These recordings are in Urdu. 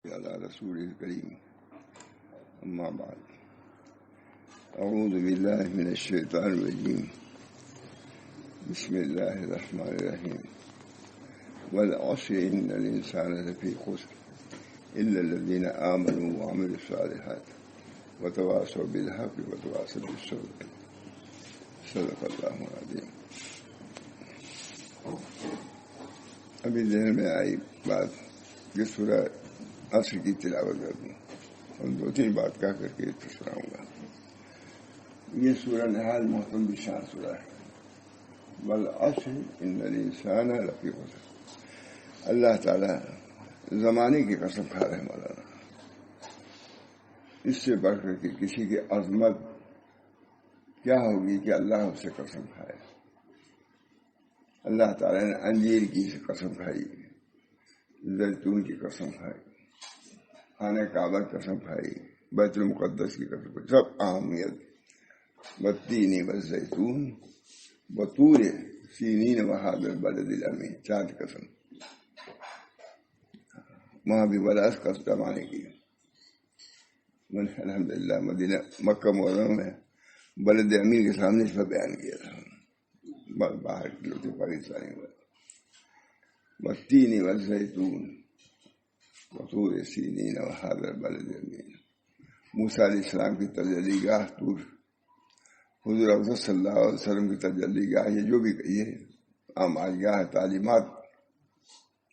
على رسول الكريم أما بعد أعوذ بالله من الشيطان الرجيم بسم الله الرحمن الرحيم والعصر إن الإنسان لفي خسر إلا الذين آمنوا وعملوا الصالحات وتواصوا بالحق وتواصوا بالصبر صدق اللہ العظیم. ابھی ذہن میں آئی بات کہ سورہ عصر کی تلاوت کر دوں اور دو تین بات کہہ کر کے سناؤں گا. یہ سورہ نہایت محترم بشان سورہ ہے. والعصر ان الانسان لفی خسر. اللہ تعالیٰ زمانے کی قسم کھا رہے ہیں. مولانا اس سے بڑھ کر کے کسی کی عظمت کیا ہوگی کہ اللہ اس سے قسم کھائے. اللہ تعالیٰ نے انجیر کی قسم کھائی, زیتون کی قسم کھائی, خانہ کعبہ کی قسم کھائی, بیت المقدس کی قسم کھائی. سب اہمیت. والتین والزیتون وطور سینین وہذا البلد الامین. چار قسم. وہاں بھی براس کا زمانے کی. الحمدللہ مدینہ مکہ معظم میں بلد امین کے سامنے اس پر بیان کیا تھا. باہر کے لوگ پاکستانی والتین والزیتون وطور سینین وہذا البلد الامین. موسیٰ علیہ السلام کی تجلی گاہ طور, حضور اکرم صلی اللہ علیہ وسلم کی تجلی گاہ, یہ جو بھی کہیے اعمال گاہ تعلیمات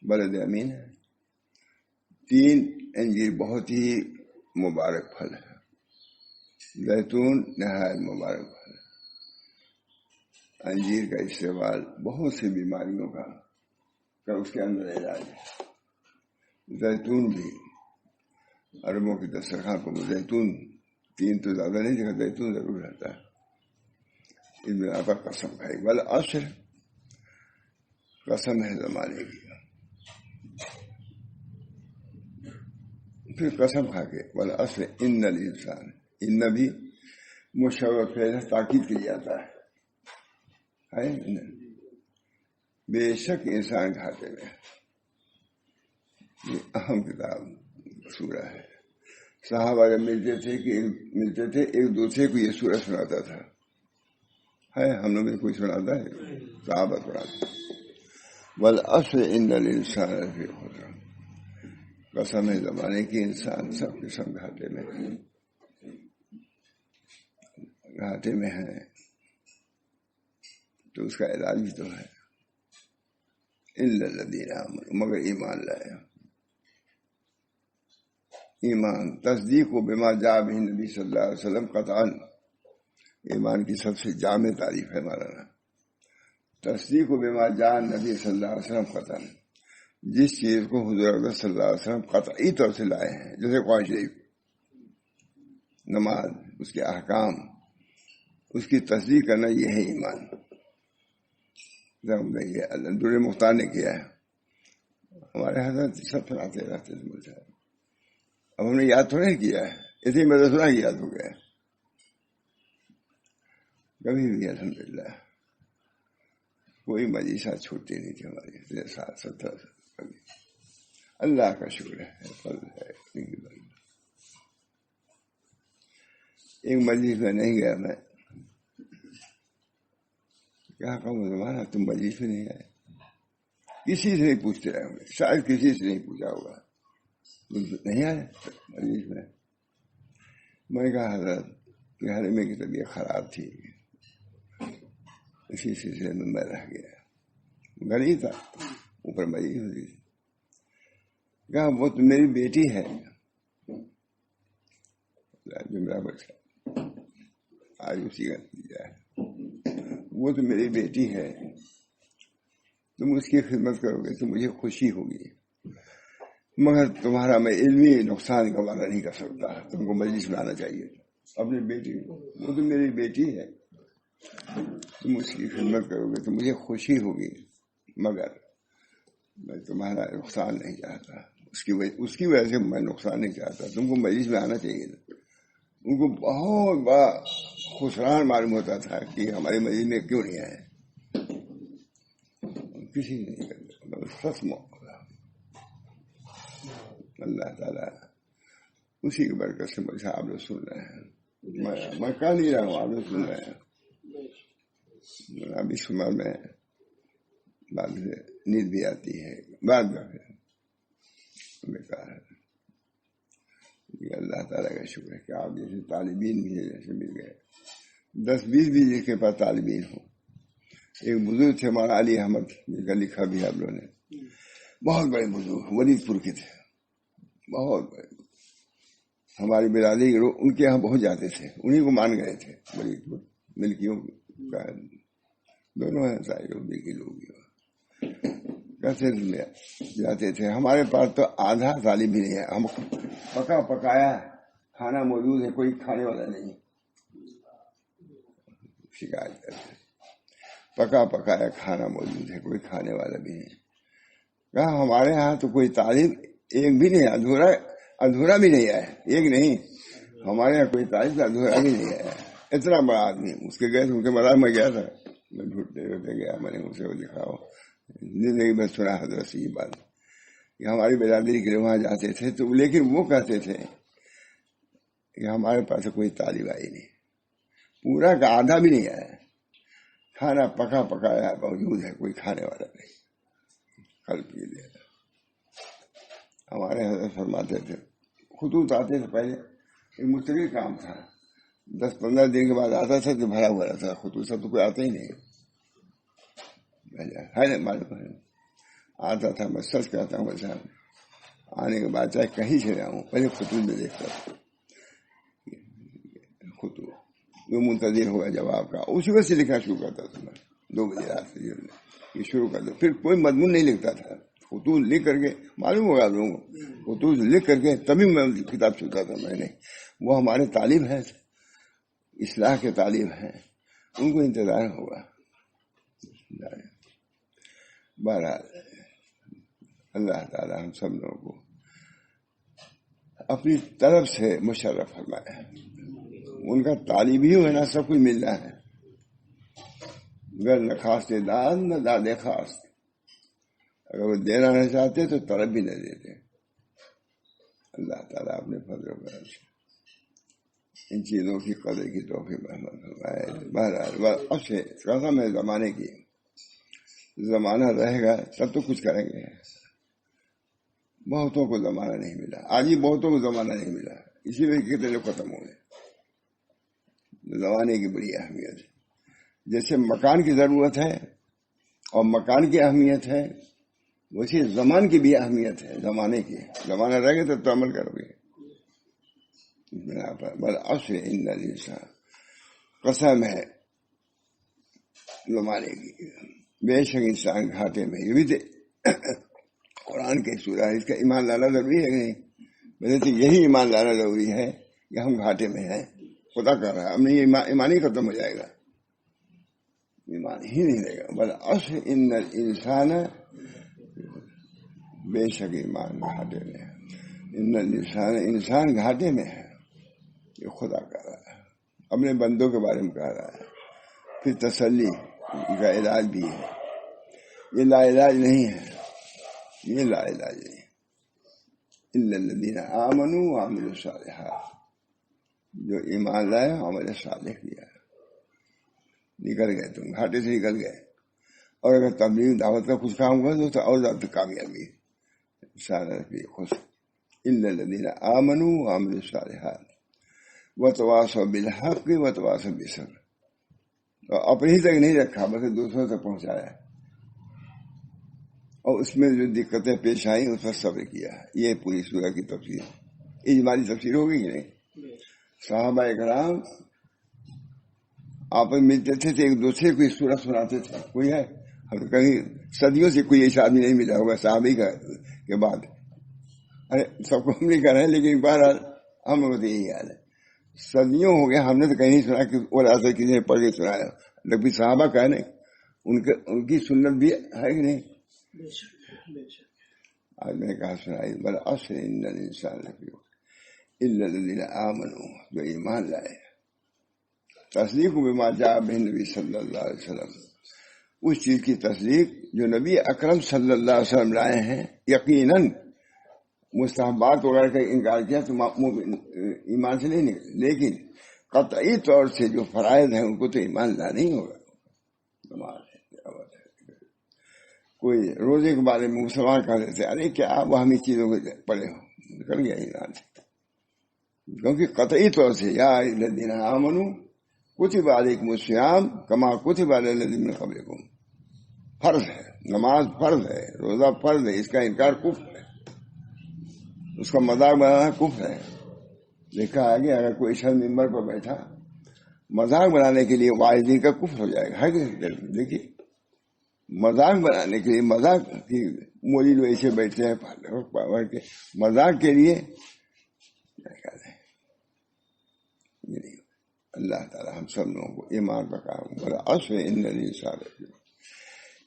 بلد امین ہے. تین انجیر بہت ہی مبارک پھل ہے. زیتون نہایت مبارک پھل ہے. انجیر کا استعمال بہت سی بیماریوں کا اس کے اندر علاج ہے. زیتون بھی عربوں کی دسترخوان کو زیتون, تین تو زیادہ نہیں دیکھا, زیتون ضرور رہتا ہے. اس میں آپ قسم کھائی. والعصر قسم ہے زمانے کی. پھر قسم کھا کے والعصر ان الانسان, ان بھی مشوق تاکید کے لیے آتا ہے. بے شک انسان گھاٹے میں. یہ اہم کتاب سورہ ہے. صحابہ جب ملتے تھے ایک دوسرے کو یہ سورہ سناتا تھا. ہم لوگ میں کوئی سناتا ہے؟ صحابہ سناتے. والعصر ان الانسان لفی خسر. قسم ہے زمانے کی, انسان سب قسم گھاٹے میں ہے. تو اس کا علاج بھی تو ہے. الا الذین آمنوا, مگر ایمان لائے. ایمان تصدیق و بما جاء به نبی صلی اللہ علیہ وسلم قطعا. ایمان کی سب سے جامع تعریف ہے مولانا. تصدیق و بما جاء نبی صلی اللہ علیہ وسلم قطعا, جس چیز کو حضور اکرم صلی اللہ علیہ وسلم قطعی طور سے لائے ہیں, جیسے قرآن شریف, نماز, اس کے احکام, اس کی تصدیق کرنا, یہ ہے ایمان. الحمد مختار نے کیا ہے. ہمارے حضرت سب سناتے رہتے تھے. اب ہم نے یاد تو نہیں کیا ہے, اسی میں تو سنا ہی یاد ہو گیا کبھی بھی. الحمدللہ کوئی مجلسات چھوٹتی نہیں تھی ہماری. 17 کبھی. اللہ کا شکر ہے, فضل ہے. ایک مجلس میں نہیں گیا میں. کیا کہوں زمانہ, تم مجلس میں نہیں آئے. کسی سے نہیں پوچھتے رہے ہوں گے, شاید کسی سے نہیں پوچھا ہوگا, نہیں آئے مجلس میں. میں نے کہا حضرت کہ حلیمے کی طبیعت خراب تھی, اسی سلسلے میں رہ گیا. گھر ہی تھا, اوپر مجلس ہوتی تھی. کہا وہ تو میری بیٹی ہے. جملہ بچا آج اسی کا نتیجہ ہے. وہ تو میری بیٹی ہے, تم اس کی خدمت کرو گے تو مجھے خوشی ہوگی, مگر تمہارا میں علمی نقصان گوارا نہیں کر سکتا. تم کو مجلس میں آنا چاہیے. اپنی بیٹی, وہ تو میری بیٹی ہے, تم اس کی خدمت کرو گے تو مجھے خوشی ہوگی, مگر میں تمہارا نقصان نہیں چاہتا. اس کی وجہ سے میں نقصان نہیں چاہتا. تم کو مجلس میں آنا چاہیے. ان کو بہت بڑا خسران معلوم ہوتا تھا کہ ہمارے مجلس میں کیوں نہیں آئے. کسی نے نہیں کرتا. سچ موقع اللہ تعالیٰ اسی کی برکت سے مجھے آپ لوگ سن رہے ہیں. میں کہہ نہیں رہا ہوں، آپ لوگ سن رہے ہیں. ابھی صبح میں بعد میں نیند بھی آتی ہے، بعد میں بیکار ہے. یہ اللہ تعالیٰ کا شکر ہے کہ آپ جیسے طالبین بھی ہیں، جیسے مل گئے 10-20 بھی جس کے پاس طالبین ہوں. ایک بزرگ تھے مولانا علی احمد، جن کا لکھا بھی آپ لوگوں نے، بہت بڑے بزرگ، ولید پور کے تھے، بہت بڑے. ہماری برادری کے لوگ ان کے یہاں بہت جاتے تھے، انہیں کو مان گئے تھے. ولید پور ملکیوں کا دونوں ہیں، سارے لوگ ملکی لوگ بھی کیسے جاتے تھے. ہمارے پاس تو آدھا طالب بھی نہیں ہے. ہم پکا پکایا کھانا موجود ہے، کوئی کھانے والا نہیں. شکایت کرتے پکا پکایا کھانا موجود ہے، کوئی کھانے والا بھی نہیں. کہا ہمارے ہاں تو کوئی تعلیم ایک بھی نہیں، ادھورا بھی نہیں آیا. ایک نہیں، ہمارے یہاں کوئی تعلیم ادھورا بھی نہیں آیا. اتنا بڑا آدمی. اس کے گئے ان کے بعد میں گیا تھا، میں ڈھونڈتے ہوتے گیا، میں نے اسے وہ دکھاؤ. زندگی میں سنا حضرت سے یہ بات کہ ہماری برادری کے وہاں جاتے تھے تو، لیکن وہ کہتے تھے کہ ہمارے پاس کوئی تعلیم آئی نہیں، پورا کا آدھا بھی نہیں آیا. کھانا پکا پکایا موجود ہے، کوئی کھانے والا نہیں. قلب کے لیے ہمارے حضرت فرماتے تھے، خطوط آتے تھے پہلے، ایک مستقل کام تھا، 10-15 دن کے بعد آتا تھا تو بھرا ہوا تھا. خطوط سب تو کوئی آتا ہی نہیں ہے نا، معلوم ہے. آتا تھا، میں سچ کہتا ہوں ویسا آنے کے بعد چاہے کہیں سے جاؤں پہلے خطوط میں دیکھتا تھا. خطوط وہ منتظر ہوا جواب کا، اسی وقت سے لکھنا شروع کرتا تھا. میں 2 بجے رات سے یہ شروع کر دو. پھر کوئی مضمون نہیں لکھتا تھا، خطوط لکھ کر کے، معلوم ہوگا آپ لوگوں کو، خطوط لکھ کر کے تبھی میں کتاب چنتا تھا. میں نے وہ ہمارے طالب ہیں، اصلاح کے طالب ہیں، ان کو انتظار ہوگا. بہرحال اللہ تعالیٰ ہم سب لوگوں کو اپنی طرف سے مشرف فرمائے. ان کا طالب ہی ہونا سب کچھ مل رہا ہے. گر نہ خاص داد نہ دادے خاص. اگر وہ دینا نہ چاہتے تو طلب بھی نہ دیتے. اللہ تعالیٰ اپنے فضل و کرم سے ان چیزوں کی قدر کی توفیق رحمت فرمائے. بہرحال اب سے قسم ہے زمانے کی، زمانہ رہے گا تب تو کچھ کریں گے. بہتوں کو زمانہ نہیں ملا، آج ہی بہتوں کو زمانہ نہیں ملا، اسی لیے کتنے لوگ ختم ہو گئے. زمانے کی بڑی اہمیت ہے. جیسے مکان کی ضرورت ہے اور مکان کی اہمیت ہے، ویسے زمان کی بھی اہمیت ہے. زمانے کی، زمانہ رہے گا تو عمل کرو گے. بنا پر بل اصل ان الانسان، قسم ہے زمانے کی، بے شک انسان گھاٹے میں. یہ بھی قرآن کے سورہ ہے، اس کا ایمان لانا ضروری ہے کہ نہیں؟ ویسے تو یہی ایمان لانا ضروری ہے کہ ہم گھاٹے میں ہیں. خدا کر رہا ہے، ہم نے ایمان ہی ختم ہو جائے گا، ایمان ہی نہیں رہے گا. بل اصل ان الانسان، بے شک ایمان گھاٹے میں ہے. ان الانسان، انسان گھاٹے میں ہے. یہ خدا کر رہا ہے، اپنے بندوں کے بارے میں کہہ رہا ہے. پھر تسلی کا علاج بھی ہے. یہ لا علاج نہیں ہے، یہ لا علاج نہیں. الا الذین آمنوا وعملوا الصالحات، جو ایمان لائے عمل صالح کیا، نکل گئے، تم گھاٹے سے نکل گئے. اور اگر تبلیغ دعوت کا کچھ کام کرو تو اور زیادہ کامیابی خوش. الا الذین آمنوا وعملوا الصالحات وتواصوا بالحق وتواصوا بالصبر. تو اپنے ہی تک نہیں رکھا، بلکہ دوسروں تک پہنچایا، اور اس میں جو دقتیں پیش آئیں اس پر صبر کیا. یہ پوری سورہ کی تفسیر، اجمالی تفسیر ہوگی کہ نہیں؟ صحابہ کرام آپس میں ملتے تھے تو ایک دوسرے کو سورہ سناتے تھے. کوئی ہے ہم کہیں صدیوں سے کوئی ایسا آدمی نہیں ملا ہوگا صحابی کے بعد. ارے سب کو ہم نہیں کر رہے ہیں، لیکن بہرحال ہم لوگوں کو یہی حال ہے. صدیوں ہو گیا ہم نے تو کہیں نہیں سنا کہ وہ راستہ کسی نے پڑھ کے سنایا، لیکن صحابہ کا ہے نہیں، ان کی سنت بھی ہے کہ نہیں؟ آج میں نے کہا سنائی. بل اصل ان الانسان لفی الا الذین آمنوا، جو ایمان لائے. تصدیق بما جاء به نبی صلی اللہ علیہ وسلم، اس چیز کی تصدیق جو نبی اکرم صلی اللہ علیہ وسلم لائے ہیں. یقیناً مستحبات وغیرہ کا انکار کیا تو ایمان سے نہیں نکلے، لیکن قطعی طور سے جو فرائض ہیں ان کو تو ایمان لا نہیں ہوگا. نماز ہے، تلاوت ہے. کوئی روزے کے بارے میں مسلمان کہہ دیتے ارے کیا وہ ہم اس چیزوں کو پڑے ہو، نکل گیا ایمان سے. کیونکہ قطعی طور سے یا الذین آمنوا کتب علیکم الصیام کما کتب علی الذین من قبلکم، فرض ہے، نماز فرض ہے، روزہ فرض ہے. اس کا انکار کفر ہے، اس کا مذاق بنانا کفر ہے. دیکھا ہے کہ اگر کوئی شخص ممبر پر بیٹھا مذاق بنانے کے لیے واعظین کا کفر ہو جائے گا. دیکھیے مذاق بنانے کے لیے، مذاق کی مولوی لوگ ایسے بیٹھتے ہیں پڑھ کے مذاق کے لیے. اللہ تعالیٰ ہم سب لوگوں کو ایمان کا کام بڑا اصل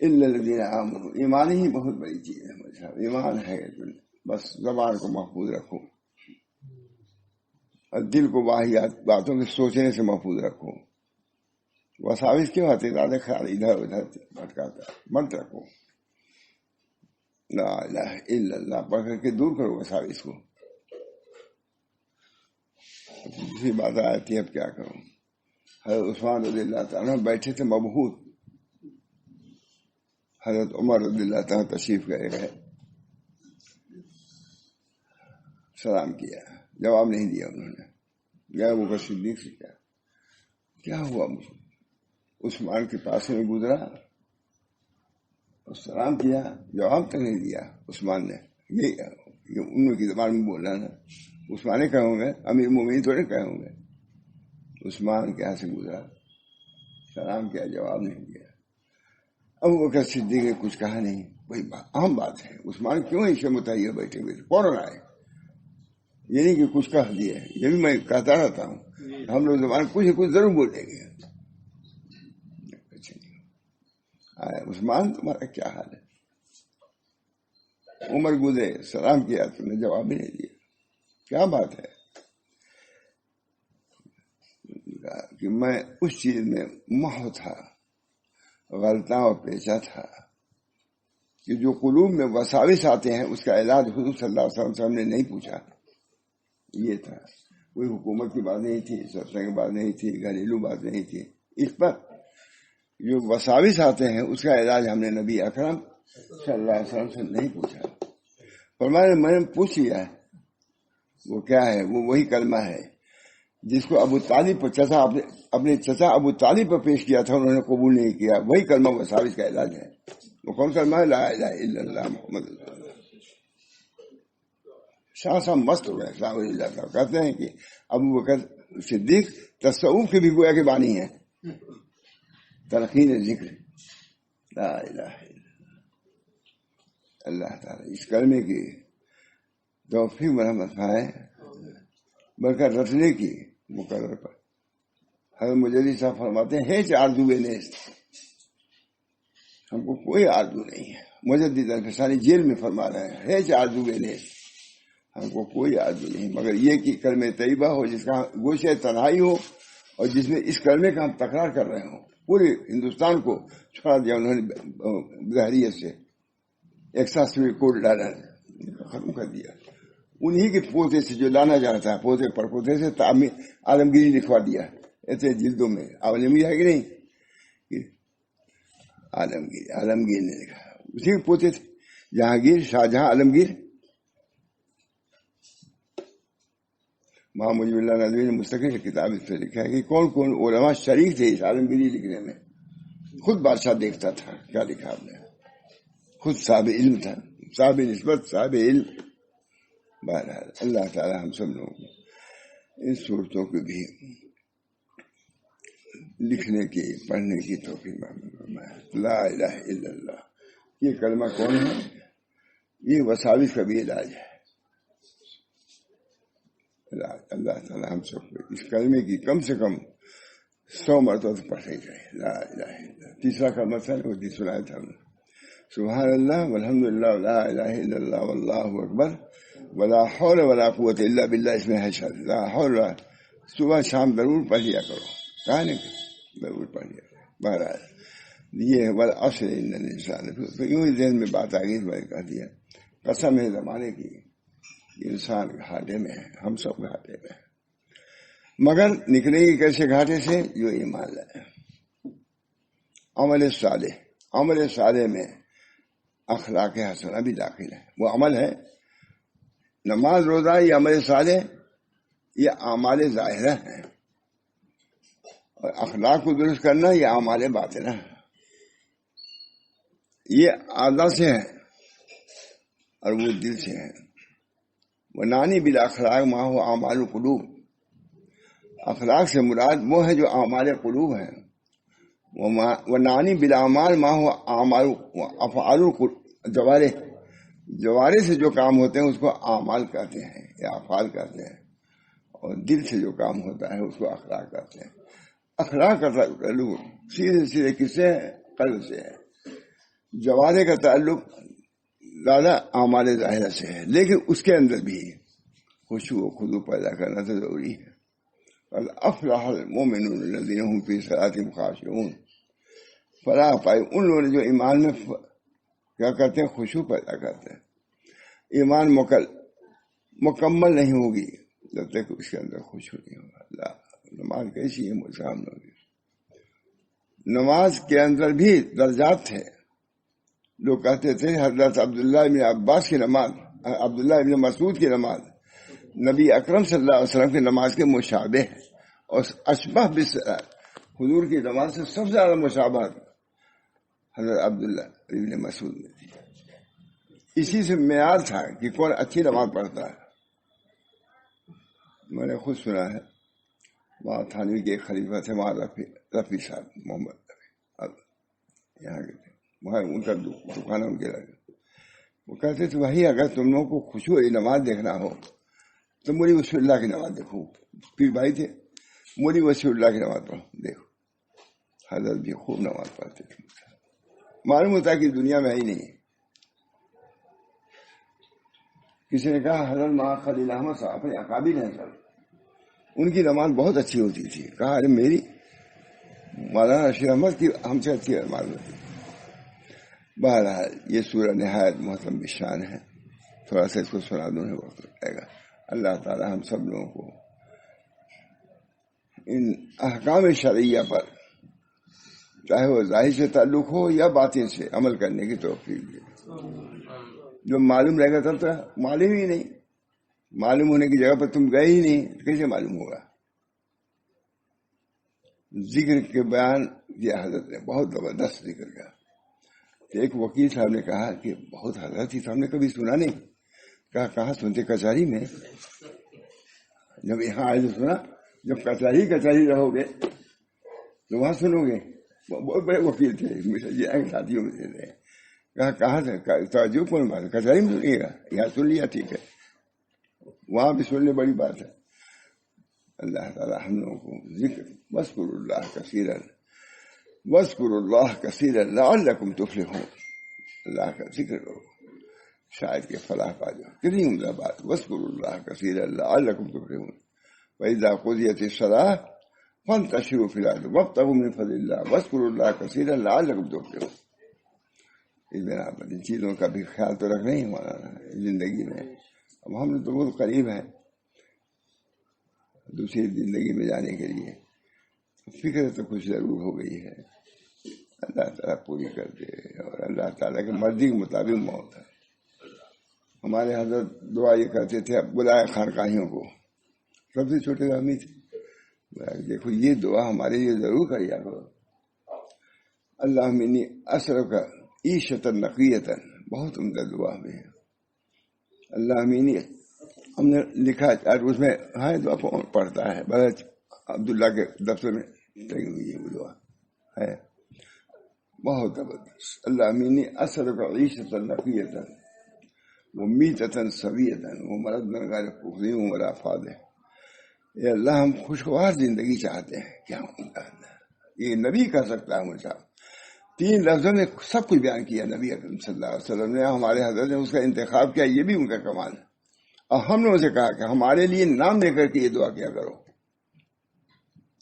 الذین آمنوا. ایمان ہی بہت بڑی چیز ہے. ایمان ہے بس زبان کو محفوظ رکھو اور دل کو واہیات باتوں کے سوچنے سے محفوظ رکھو. وساوس کیوں آتے زیادہ خیال ادھر ادھر بھٹکاتا مت رکھو. لا الہ الا اللہ پڑھ کر کے دور کرو وساوس کو. دوسری بات آتی ہے اب کیا کروں. حضرت عثمان رضی اللہ تعالیٰ بیٹھے تھے مبہوت. حضرت عمر رضی اللہ تعالیٰ تشریف گئے، سلام کیا، جواب نہیں دیا انہوں نے. گیا ابو بکر صدیق سے کیا ہوا. عثمان کے پاس میں گزرا اور سلام کیا، جواب تک نہیں دیا. عثمان نے یہ ان کی زبان میں بولا نا، عثمان نے کہے ہوں گے، امیر مومنین تھوڑے کہے ہوں گے. عثمان کے یہاں سے گزرا، سلام کیا، جواب نہیں دیا. ابو بکر صدیق نے کچھ کہا نہیں. وہی اہم بات ہے، عثمان کیوں ایسے متحیر بیٹھے ہوئے فوراً آئے. یہ نہیں کہ کچھ کہہ دیا، یہ بھی میں کہتا رہتا ہوں ہم لوگ زبان کچھ کچھ ضرور بولیں گے. عثمان تمہارا کیا حال ہے. عمر گزرے، سلام کیا، تم نے جواب بھی نہیں دیا. کیا بات ہے کہ میں اس چیز میں محو تھا، غلطاں اور پیچا تھا کہ جو قلوب میں وساوس آتے ہیں اس کا علاج حضور صلی اللہ علیہ وسلم نے نہیں پوچھا. یہ تھا، کوئی حکومت کی بات نہیں تھی، سلطنت کی بات نہیں تھی، گھریلو بات نہیں تھی. اس پر جو وساوس آتے ہیں اس کا علاج ہم نے نبی اکرم صلی اللہ علیہ وسلم سے نہیں پوچھا. فرمایا میں نے پوچھ لیا ہے. وہ کیا ہے؟ وہ وہی کلمہ ہے جس کو ابو طالب پر چچا اپنے چچا ابو طالب پر پیش کیا تھا، انہوں نے قبول نہیں کیا. وہی کلمہ وساوس کا علاج ہے. وہ کون کلمہ ہے؟ لا الہ الا اللہ محمد رسول اللہ. شاہ صاحب مست ہو گئے صاحب اللہ صاحب کہتے ہیں کہ ابو بکر صدیق تصوف کے بھی گویا کے بانی ہیں. تلقین ذکر لا الہ الا اللہ تعالیٰ اس کلمے کی توفیق مرحمت ہے بلکہ رٹنے کی مقرر پر. حضرت مجدد صاحب فرماتے ہیں ہیچ آرزو نیست، ہم کو کوئی آرزو نہیں ہے. مجدد الفسانی جیل میں فرما رہے ہیں ہیچ آرزو نیست، ہم کو کوئی آرزو نہیں مگر یہ کہ کلمہ طیبہ ہو جس کا گوشہ تنہائی ہو اور جس میں اس کلمے کا ہم تکرار کر رہے ہوں. پورے ہندوستان کو چھوڑا دیا انہوں نے بحریت سے، ایکساسوی کوڈ ڈالا ختم کر دیا. انہی کے پوتے سے جو لانا جاتا ہے پوتے پر پوتے سے عالمگیری لکھوا دیا ایسے جلدوں میں. عالمگیر ہے کہ نہیں؟ عالمگیر نے لکھا، اسی کے پوتے تھے جہانگیر، شاہجہاں، عالمگیر. محمد مجیب اللہ ندوی نے مستقل کتاب اس پہ لکھا ہے کہ کون کون علماء شریک تھے اس عالمگیری لکھنے میں. خود بادشاہ دیکھتا تھا کیا لکھا آپ نے، خود صاحب علم تھا، صاحب نسبت، صاحب علم. بہرحال اللہ تعالی ہم سب لوگوں کو ان صورتوں کو بھی لکھنے کی، پڑھنے کی توفیق فرمائے. لا الہ الا اللہ یہ کلمہ کون ہے؟ یہ وساوس کا بھی علاج ہے. اللہ تعالی ہم سب کو اس کلمے کی کم سے کم 100 مرتبہ پڑھے جائے. لا الہ الا اللہ. تیسرا کلمہ تھا وہ سنایا تھا ہم نے، سبحان اللہ والحمد للہ لا الہ الا اللہ واللہ اکبر ولا حول ولا قوت الا باللہ. اس میں ہے شرط لا حول. صبح شام ضرور پڑھ لیا کرو، کہا نہیں ضرور پڑھ لیا کرو. بہرحال یہ والعصر ان الانسان، یوں ہی ذہن میں بات آ گئی تو میں نے کہہ دیا قسم ہے زمانے کی انسان گھاٹے میں ہے، ہم سب گھاٹے میں ہیں، مگر نکلیں گے کیسے گھاٹے سے؟ جو ایمان لائے، عمل صالح میں اخلاق حسنہ بھی داخل ہے۔ وہ عمل ہے، نماز روزہ یہ عمل صالح، یہ اعمال ظاہرہ ہیں، اور اخلاق کو درست کرنا یہ اعمال باطنہ ہے۔ یہ اعضاء سے ہے اور وہ دل سے ہے۔ ونانی بالاخلاق ما هو اعمال القلوب، اخلاق سے مراد وہ ہے جو اعمال قلوب ہیں۔ ونانی بالاعمال ما هو اعمال افعال الجوارح، جوارح سے جو کام ہوتے ہیں اس کو اعمال کہتے ہیں یا افعال کہتے ہیں، اور دل سے جو کام ہوتا ہے اس کو اخلاق کہتے ہیں۔ اخلاق کا تعلق سیدھے کس سے ہے؟ قلب سے ہے۔ جوارح کا تعلق زیادہ اعمال ظاہرہ سے ہے، لیکن اس کے اندر بھی خشوع و خضوع پیدا کرنا تو ضروری ہے۔ افلح المؤمنون الذین هم فی صلاتهم خاشعون، فلاح پائے ان لوگوں نے جو ایمان میں کیا کرتے ہیں؟ خشوع پیدا کرتے ہیں۔ ایمان مکمل نہیں ہوگی جب تک اس کے اندر خشوع نہیں ہوگا۔ اللہ، نماز کیسی ہے مجھ سامنے ہوگی؟ نماز کے اندر بھی درجات تھے۔ لوگ کہتے تھے حضرت عبداللہ بن عباس کی نماز، عبداللہ بن مسعود کی نماز نبی اکرم صلی اللہ علیہ وسلم کی نماز کے مشابہ ہے، اور اشبہ بالصلاۃ، حضور کی نماز سے سب سے زیادہ مشابہت حضرت عبداللہ بن مسعود میں تھی۔ اسی سے معیار تھا کہ کون اچھی نماز پڑھتا ہے۔ میں نے خود سنا ہے، وہاں تھانوی کے ایک خلیفہ تھے، وہاں رفیع صاحب، محمد رفیع، یہاں کے تھے، وہاں ان کا دکان ان کے لگے۔ وہ کہتے تھے وہی اگر تم لوگوں کو خشوع نماز دیکھنا ہو تو مولی وسیع اللہ کی نماز دیکھو۔ پیر بھائی تھے، مولی وسیع اللہ کی نماز پڑھو، دیکھو حضرت بھی خوب نماز پڑھتے تھے۔ معلوم ہوتا ہے کہ دنیا میں ہی نہیں۔ کسی نے کہا حضرت مولانا خلیل احمد صاحب اپنے اکابر ہیں سر، ان کی نماز بہت اچھی ہوتی تھی۔ کہا ارے میری مولانا رشید احمد کی ہم سے اچھی نماز ہوتی۔ بہرحال یہ سورہ نہایت محترم بشان ہے، تھوڑا سا اس کو سنا دوں، وقت لگے گا۔ اللہ تعالی ہم سب لوگوں کو ان احکام شرعیہ پر، چاہے وہ ظاہر سے تعلق ہو یا باطن سے، عمل کرنے کی توفیق دے۔ جو معلوم رہے گا تب تو معلوم ہی نہیں، معلوم ہونے کی جگہ پر تم گئے ہی نہیں، کیسے معلوم ہوگا؟ ذکر کے بیان کیا حضرت نے، بہت زبردست ذکر کا۔ ایک وکیل صاحب نے کہا کہ بہت حضرت ہی ہم نے کبھی سنا نہیں۔ کہا سنتے کچہری میں؟ جب یہاں آئے تو سنا، جب کچہری رہو گے تو وہاں سنو گے۔ بہت بڑے وکیل تھے، ساتھیوں میں سے تھے۔ کہاں سے تعجب کون بات ہے؟ کچہری میں سنیے گا، یہاں سن لیا ٹھیک ہے، وہاں بھی سننے بڑی بات ہے۔ اللہ تعالی ہم لوگوں کو ذکر واذکروا اللہ کثیرا لعلکم تفلحون، اللہ کا ذکر کرو شاید کہ فلاح پا جاؤ۔ کتنی عمدہ بات، واذکروا اللہ کثیرا لعلکم تفلحون، وَإِذَا قُضِيَتِ الصَّلَاةُ فَانتَشِرُوا فِي الْأَرْضِ وَابْتَغُوا مِن فَضْلِ اللَّهِ وَاذْكُرُوا اللَّهَ كَثِيرًا لَعَلَّكُمْ تُفْلِحُونَ۔ اس بنا پر ان چیزوں کا بھی خیال تو رکھنا ہی ہمارا زندگی میں۔ اب ہم تو بہت قریب ہیں دوسری زندگی میں جانے کے لیے، فکر تو کچھ ضرور ہو گئی ہے، اللہ تعالیٰ پوری کر دے، اور اللہ تعالیٰ کی مرضی کے مطابق موت ہے۔ ہمارے حضرت دعا یہ کرتے تھے، اب بلائے خانقاہیوں کو، سب سے چھوٹے آدمی تھے، دیکھو یہ دعا ہمارے لیے ضرور کریا کرو۔ اللہ منی اسرک عیشۃ نقیۃ، بہت عمدہ دعا میں ہے۔ اللہ منی، ہم نے لکھا اس میں ہاں دعا پڑھتا ہے، بلچ عبداللہ کے دفتر میں لگی ہوئی ہے وہ دعا ہے، بہت زبردست۔ اللہ منی اسرک عیشۃ نقیۃ ومیتۃ سویۃ ومرضا غیر مخزٍ ولا فاضح۔ اے اللہ ہم خوشگوار زندگی چاہتے ہیں، کیا عمدہ ہے، یہ نبی کہہ سکتا ہے مجھے۔ 3 لفظوں میں سب کچھ بیان کیا نبی اکرم صلی اللہ علیہ وسلم نے، ہمارے حضرت نے اس کا انتخاب کیا، یہ بھی ان کا کمال ہے۔ اور ہم لوگوں سے کہا کہ ہمارے لیے نام دے کر کے یہ دعا کیا کرو۔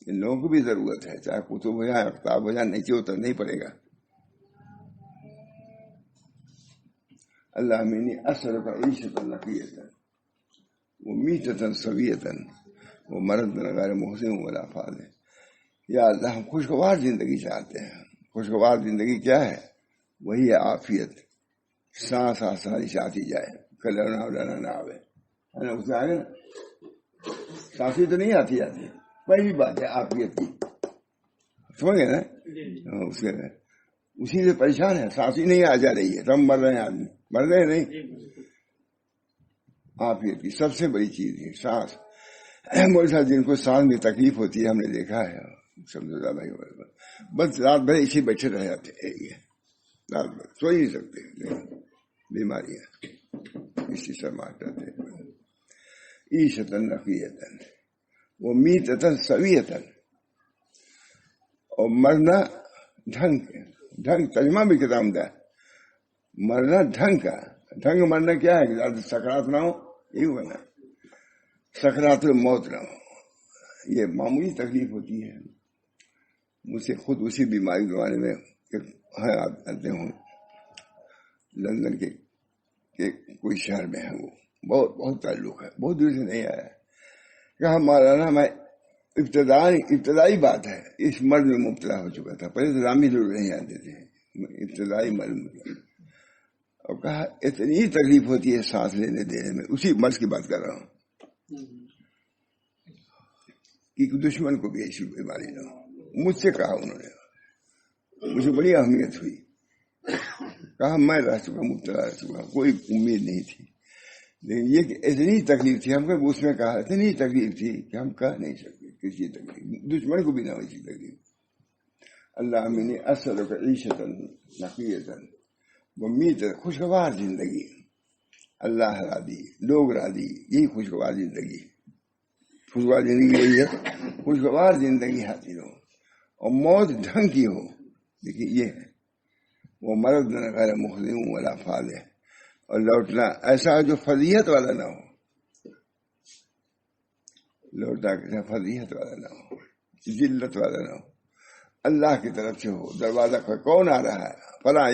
ان لوگوں کو بھی ضرورت ہے، چاہے کتب ہو جائے اختاب ہو جائے، نیچے اتر نہیں پڑے گا۔ اللہ منی اسرک عیشۃ نقیۃ، وہ میتتن سویتن وہ مرد غیر محسن ولا فاض ہے. یا اللہ ہم خوشگوار زندگی چاہتے ہیں. خوشگوار زندگی کیا ہے؟ وہی ہے عافیت، سانس آسانی سے آتی جائے، کلرنا ولانا نہ آوے. اس میں آئے نا سانسی تو نہیں آتی جاتی، پہلی بات ہے عافیت کی، سمجھ گئے نا؟ اسی سے پریشان ہے، سانسی نہیں آ جا رہی ہے تو ہم مر رہے ہیں. آدمی مر رہے نہیں. عافیت کی سب سے بڑی چیز ہے سانس. بولے صاحب جن کو سانس میں تکلیف ہوتی ہے ہم نے دیکھا ہے، سمجھو بھائی بس رات بھر اسی بیٹھے رہ جاتے ہیں، رات بھر سو ہی نہیں سکتے، بیماریاں اسی سے مار جاتے ہیں. عیشتن نقیتن وہ میتتن سویتن، اور مرنا ڈھنگ ترجمہ بھی کتاب دا. مرنا ڈھنگ کا، ڈھنگ مرنا کیا ہے کہ سکرات نہ ہو، یہ ہونا سکرات موت نہ ہو. یہ معمولی تکلیف ہوتی ہے. مجھ سے خود اسی بیماری کے بارے میں آتے ہوں لندن کے کوئی شہر میں ہے، وہ بہت تعلق ہے، بہت دور سے نہیں آیا. کہا مولانا میں ابتدائی بات ہے، اس مرض میں مبتلا ہو چکا تھا، پہلے تو رامی لوگ نہیں آتے تھے، ابتدائی مرض میں. اور کہا اتنی تکلیف ہوتی ہے سانس لینے دینے میں، اسی مرض کی بات کر رہا ہوں کہ دشمن کو بھی ایسی بیماری نہ ہو. مجھ سے کہا انہوں نے، مجھے بڑی اہمیت ہوئی. کہا میں رہ چکا، مبتلا رہ چکا، کوئی امید نہیں تھی، لیکن یہ کہ اتنی تکلیف تھی. ہم کو اس میں کہا اتنی تکلیف تھی کہ ہم کہہ نہیں سکتے کسی تکلیف، دشمن کو بھی نہ ہو اسی تکلیف. اللہ میں اصل کا عیشتن نقیتن ومیت، خوشگوار زندگی. اللہ راضی، لوگ راضی، یہی خوشگوار زندگی. خوشگوار زندگی یہی ہے، خوشگوار زندگی حاصل ہو اور موت ڈھنگ کی ہو. دیکھیے یہ ہے وہ مرد غیر محسن ولا فاض ہے. اور لوٹنا ایسا جو فضیحت والا نہ ہو، لوٹنا کسی فضیحت والا نہ ہو، ذلت والا نہ ہو، اللہ کی طرف سے ہو. دروازہ پر کون آ رہا ہے؟ فلاں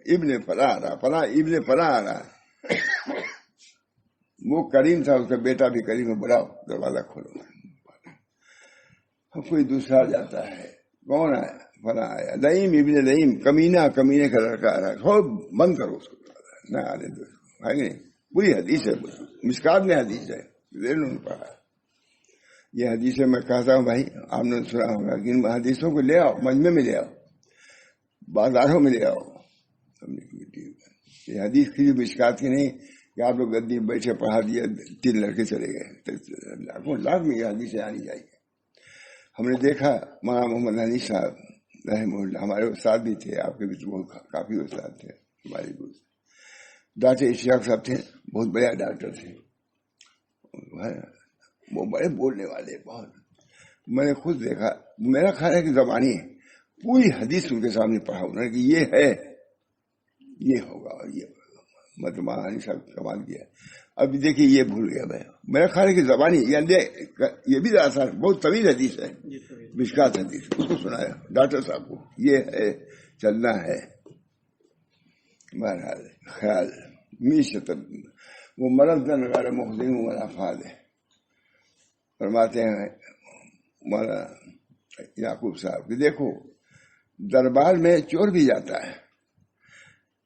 ابن فلاں آ رہا، فلاں ابن فلاں آ رہا. وہ کریم تھا، اس کا بیٹا بھی کریم ہے، بلاؤ دروازہ کھولو. کوئی دوسرا جاتا ہے، کون آیا؟ فلاں آیا، لئیم ابن لئیم، کمینے کا لڑکا آ رہا ہے، بند کرو اس کو، نہ آنے دو. پوری حدیث ہے، مشکات میں حدیث ہے، پڑھا. یہ حدیثیں میں کہتا ہوں بھائی آپ نے سنا ہوگا کہ ان حدیثوں کو لے آؤ، مجمع میں لے آؤ، بازاروں میں لے آؤ. یہ حدیث کی مشکات کی نہیں کہ آپ لوگ گدی بیٹھے پڑھا دیا 3 لڑکے چلے گئے. لاکھ میں یہ حدیثیں آنی چاہیے. ہم نے دیکھا مولانا محمد حنی صاحب رحمہ اللہ، ہمارے استاد بھی تھے، آپ کے بھی کافی استاد تھے. ہمارے ڈاکٹر اشفاق صاحب تھے، بہت بڑے ڈاکٹر تھے، وہ بڑے بولنے والے بہت. میں نے خود دیکھا، میرا خیال ہے کہ زبانی پوری حدیث ان کے سامنے پڑھا انہوں نے کہ یہ ہے، یہ ہوگا اور یہ ہوگا. مطلب مہانی صاحب کمال کیا. ابھی دیکھیے یہ بھول گیا میں، میرا خیال ہے کہ زبانی یہ بھی آسان، بہت طویل حدیث ہے، مشکات حدیث، اس کو سنایا ڈاکٹر صاحب کو، یہ ہے چلنا ہے. بہرحال خیال میشت وہ مرض غیر محسن ولا فاض ہے. فرماتے ہیں مولانا یعقوب صاحب کہ دیکھو دربار میں چور بھی جاتا ہے،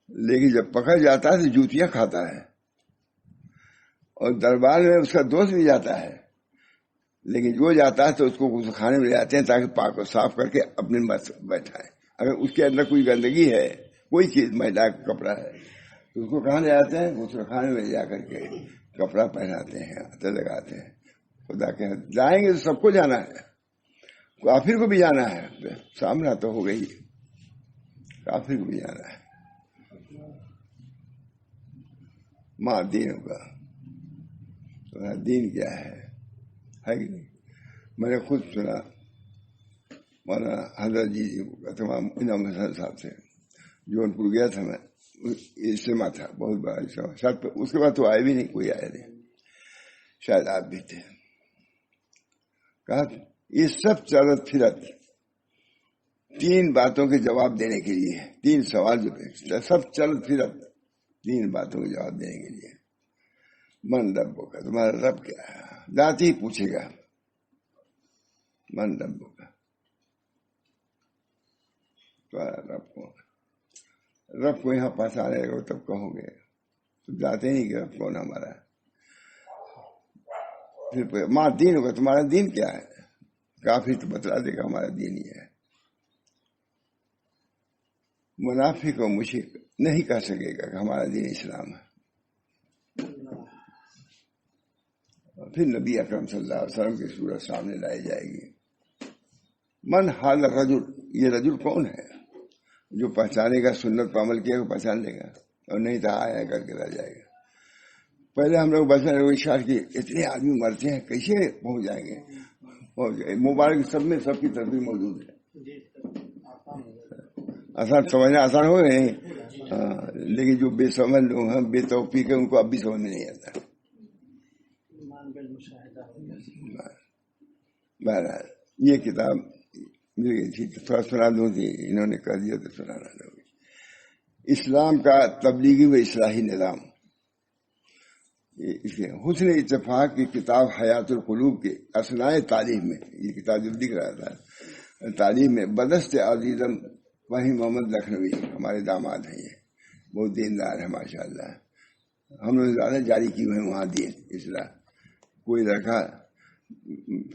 لیکن جب پکڑ جاتا ہے تو جوتیاں کھاتا ہے. اور دربار میں اس کا دوست بھی جاتا ہے، لیکن وہ جاتا ہے تو اس کو کچھ کھانے میں لے جاتے ہیں تاکہ پاک و صاف کر کے اپنے مت بیٹھائے. اگر اس کے اندر کوئی گندگی ہے، کوئی چیز میلا کپڑا ہے، تو اس کو کہاں لے جاتے ہیں؟ غسل خانے میں جا کر کے کپڑا پہناتے ہیں، عطر لگاتے ہیں. خدا کہ جائیں گے تو سب کو جانا ہے، کافر کو بھی جانا ہے. سامنا تو ہو گئی، کافر کو بھی جانا ہے. ماں دین ہوگا، دین کیا ہے کہ نہیں. میں نے خود سنا مولانا حضرت جی تمام انعام حسن صاحب سے، جونپور گیا تھا میں، اجتماع تھا بہت بڑا اجتماع، شاید اس کے بعد تو آئے بھی نہیں، کوئی آیا نہیں، شاید آپ بھی تھے. کہا یہ سب چلت پھرت 3 باتوں کے جواب دینے کے لیے، 3 سوال جو سب چلت پھرت 3 باتوں کے جواب دینے کے لیے. من ربو کا، تمہارا رب کیا ہے؟ ذات ہی پوچھے گا من ربو کا، تمہارا رب کون؟ رب کو یہاں پہچانے گا تب کہو گے، تم جاتے نہیں کہ رب کون ہمارا. پھر ماں دین ہوگا، تمہارا دین کیا ہے؟ کافی تو بتلا دے گا ہمارا دین یہ ہے. منافق و مشرک نہیں کہہ سکے گا کہ ہمارا دین اسلام ہے. پھر نبی اکرم صلی اللہ علیہ وسلم کی صورت سامنے لائی جائے گی. من حال رجل، یہ رجل کون ہے جو پہچانے گا، سنت پر عمل کیا کو پہچان لے گا، اور نہیں تو آیا کر کے رہ جائے گا. پہلے ہم لوگ بچے اشار کی اتنے آدمی مرتے ہیں کیسے پہنچ جائیں گے؟ مبارک سب میں سب کی تصویر موجود ہے. آسان سمجھنا آسان ہو گئے، لیکن جو بے سمجھ لوگ ہیں، بے توفیق ہے، ان کو اب بھی سمجھ میں نہیں آتا. بہرحال یہ کتاب مل گئی تھی، تھوڑا سنا دوں تھی، انہوں نے کہہ دیا تو سنانا لوگ. اسلام کا تبلیغی و اصلاحی نظام. حسن اتفاق کی کتاب حیات القلوب کے اثناء تعلیم میں، یہ کتاب جو لکھ رہا تھا تعلیم میں، بدست عزیزم وحی محمد لکھنوی ہمارے داماد ہیں، یہ بہت دیندار ہے ماشاء اللہ. ہم نے زیادہ جاری کی ہوئے وہاں دین اصلاح. کوئی لڑکا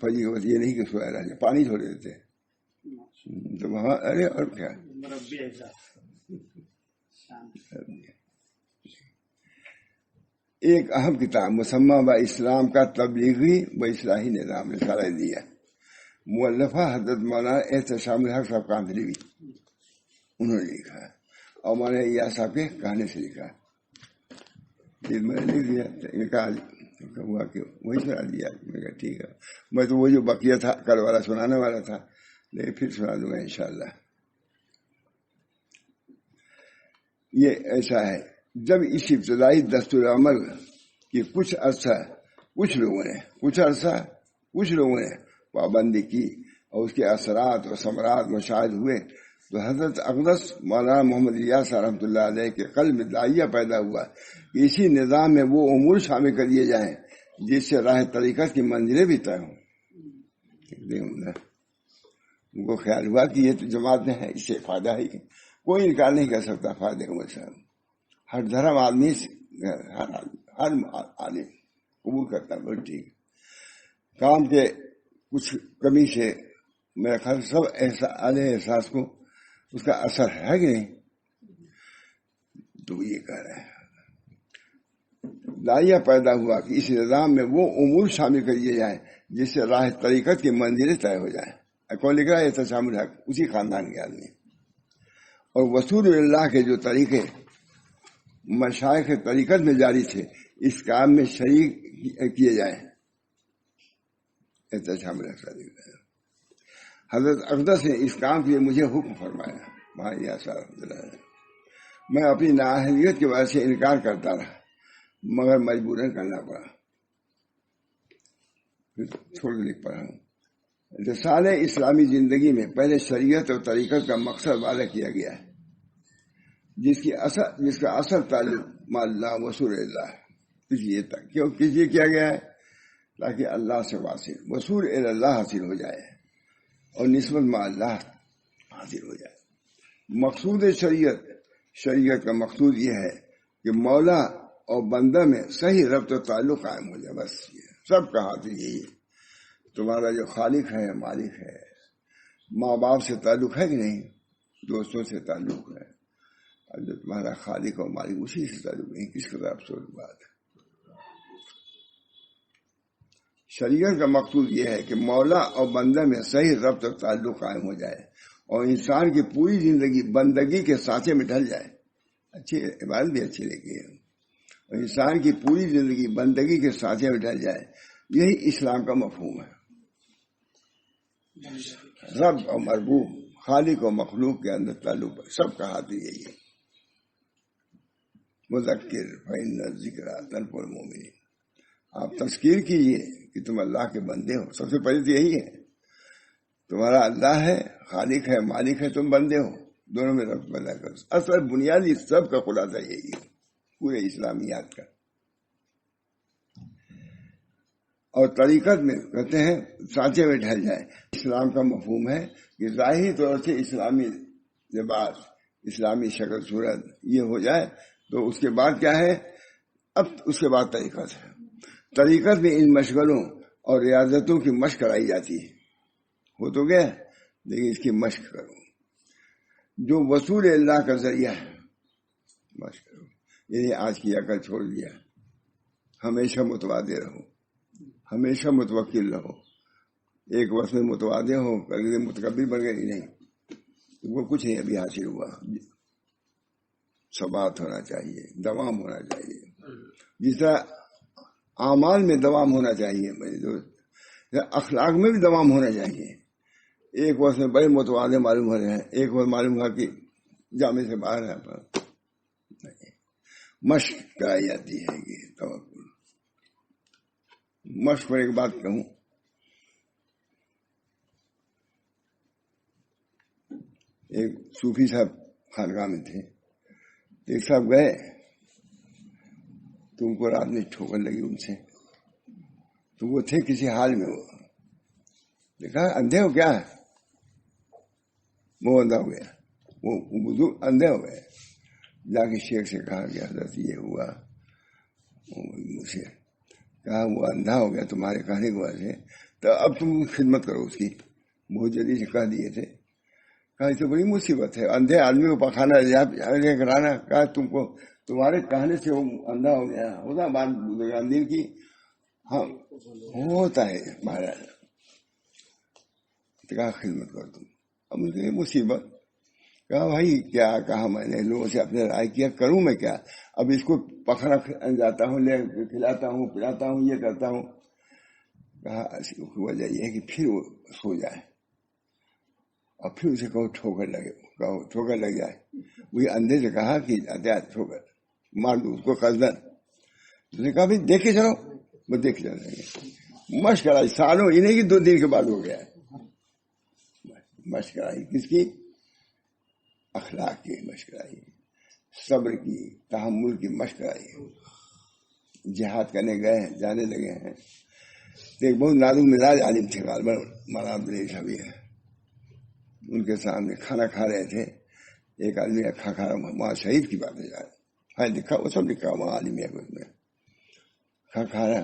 فجر وقت یہ نہیں کہ سویا رہ جائے، پانی چھوڑ دیتے تو وہاں، ارے اور کیا. ایک اہم کتاب مسمہ با اسلام کا تبلیغی و اصلاحی نظام رسالہ دیا، مؤلفہ حضرت مولانا احتشام الحق صاحب کاندھلوی انہوں نے لکھا ہے، اور مولانا ایاز صاحب کے کہنے سے لکھا ہے. میں نے لکھ دیا، کہا ہوا کہ وہی سنا دیا. میں کہا ٹھیک ہے، میں تو وہ جو بقیہ تھا کل والا سنانے والا تھا، لیکن پھر سنا دوں گا انشاءاللہ. یہ ایسا ہے، جب اس ابتدائی دستور عمل کی کچھ لوگوں نے پابندی کی اور اس کے اثرات اور ثمرات مشاہد ہوئے، تو حضرت اقدس مولانا محمد الیاس رحمۃ اللہ علیہ کے قلب میں داعیہ پیدا ہوا کہ اسی نظام میں وہ امور شامل کر دیے جائیں جس سے راہ طریقت کی منزلیں بھی طے ہوں. ان کو خیال ہوا کہ یہ تو جماعت میں ہے، اس سے فائدہ ہے، کوئی انکار نہیں کر سکتا فائدے کو. ہر دھرم آدمی، ہر عالم قبول کرتا ہے، بہت ٹھیک. کام کے کچھ کمی سے میرا خیال سب احساس کو اس کا اثر ہے کہ نہیں. تو یہ کہہ رہے ہیں داعیہ پیدا ہوا کہ اس نظام میں وہ امور شامل کر دیے جائیں جس سے راہ طریقت کی منزلیں طے ہو جائیں. کون لکھ رہا ہے؟ احتشام الحق، اسی خاندان کے آدمی. اور وصول اللہ کے جو طریقے مشائخ طریقت میں جاری تھے، اس کام میں شریک کیے جائیں. احتشام الحق حضرت اقدس نے اس کام کے لیے مجھے حکم فرمایا. میں اپنی نااہلیت کی وجہ سے انکار کرتا رہا، مگر مجبوراً کرنا پڑا. پھر چھوڑ کے لکھ پڑا ہوں. رسالہ اسلامی زندگی میں پہلے شریعت اور طریقت کا مقصد واضح کیا گیا ہے، جس کا اصل تعلق مع اللہ وصول اللہ. کس لیے کیا گیا ہے؟ تاکہ اللہ سے وصول اللہ حاصل ہو جائے اور نسبت مع اللہ حاصل ہو جائے. مقصود شریعت کا مقصود یہ ہے کہ مولا اور بندہ میں صحیح ربط و تعلق قائم ہو جائے. بس یہ سب کا حاصل یہی ہے. تمہارا جو خالق ہے، مالک ہے، ماں باپ سے تعلق ہے کہ نہیں؟ دوستوں سے تعلق ہے. جو تمہارا خالق اور مالک اسی سے تعلق نہیں، کس قدر افسوس بات ہے. شریعت کا مقصود یہ ہے کہ مولا اور بندہ میں صحیح ربط اور تعلق قائم ہو جائے اور انسان کی پوری زندگی بندگی کے سانچے میں ڈھل جائے. اچھی عبادت بھی اچھی لگی ہے، اور انسان کی پوری زندگی بندگی کے سانچے میں ڈھل جائے. یہی اسلام کا مفہوم ہے. رب اور مربوب، خالق اور مخلوق کے اندر تعلق سب کا حاصل یہی ہے. مذکر فإن الذکریٰ تنفع المؤمنین. آپ تذکیر کیجئے کہ تم اللہ کے بندے ہو. سب سے پہلے تو یہی ہے، تمہارا اللہ ہے، خالق ہے، مالک ہے، تم بندے ہو. دونوں میں ربط پیدا کرو. اصل بنیادی سب کا خلاصہ یہی ہے پورے اسلامیات کا. اور طریقت میں کہتے ہیں سانچے میں ڈھل جائے. اسلام کا مفہوم ہے کہ ظاہری طور سے اسلامی لباس، اسلامی شکل صورت یہ ہو جائے تو اس کے بعد کیا ہے؟ اب اس کے بعد طریقت ہے. طریقت میں ان مشغلوں اور ریاضتوں کی مشق کرائی جاتی ہے. ہو تو گیا، لیکن اس کی مشق کرو جو وصول اللہ کا ذریعہ ہے. مشق کرو، یعنی آج کی عقل چھوڑ دیا، ہمیشہ متوادے رہو، ہمیشہ متوکل رہو. ایک وقت میں متوادے ہو، اگلے متکبر بن گئے. نہیں، وہ کچھ نہیں ابھی حاصل ہوا. ثبات ہونا چاہیے، دوام ہونا چاہیے. جس طرح اعمال میں دوام ہونا چاہیے، اخلاق میں بھی دوام ہونا چاہیے. ایک وقت میں بڑے متوازے معلوم ہو رہے ہیں، ایک وقت معلوم ہوا کہ جامع سے باہر ہے. پر مشق کرائی جاتی ہے. یہ توکل مشق پر ایک بات کہوں، ایک صوفی صاحب خانقاہ میں تھے. ایک صاحب گئے تو ان کو رات میں ٹھوکر لگی ان سے. تو وہ تھے کسی حال میں. وہ دیکھا اندھے ہو کیا ہے، وہ اندھا ہو گیا. وہ بزرگ اندھے ہو گئے. جا کے شیخ سے کہا کہ حضرت یہ ہوا. مجھ سے کہا وہ اندھا ہو گیا تمہارے کہنے کی وجہ سے، تو اب تم خدمت کرو اس کی. بہت جلدی سے کہہ دیے تھے. کہا یہ تو بڑی مصیبت ہے، اندھے آدمی کو پخانا کرانا. کہا تم کو تمہارے کہنے سے وہ اندھا ہو گیا. ہوتا بات بزرگان دین کی. ہاں ہوتا ہے مہاراج. کہا خدمت کر تم. اب مجھے مصیبت. کہا بھائی کیا کہا میں نے لوگوں سے اپنے رائے کیا، کروں میں کیا؟ اب اس کو پکڑا جاتا ہوں، لے کھلاتا ہوں، پلاتا ہوں، یہ کرتا ہوں. کہا وجہ یہ ہے کہ پھر وہ سو جائے اور پھر اسے کہو ٹھوکر لگے، کہو ٹھوکر لگ جائے. وہی اندھے سے کہا کہ ٹھوکر مار دو اس کو قصدن. اس نے کہا بھائی دیکھے چلو. وہ دیکھ جائیں گے. مشق کرائی سالوں، یہ نہیں کہ 2 دن کے بعد ہو گیا. مشق کرائی کس کی؟ اخلاق کی مشق کرائی، صبر کی، تحمل کی مشق کرائی. جہاد کرنے گئے ہیں، جانے لگے ہیں. ایک بہت نازک مزاج عالم تھے غالباً مولانا عبدالعزیز صاحب ہیں. ان کے سامنے کھانا کھا رہے تھے. ایک آدمی کھا رہا، وہاں شہید کی بات ہے یار، ہاں لکھا وہ سب لکھا وہاں عالم ہے اس میں. کھا رہا،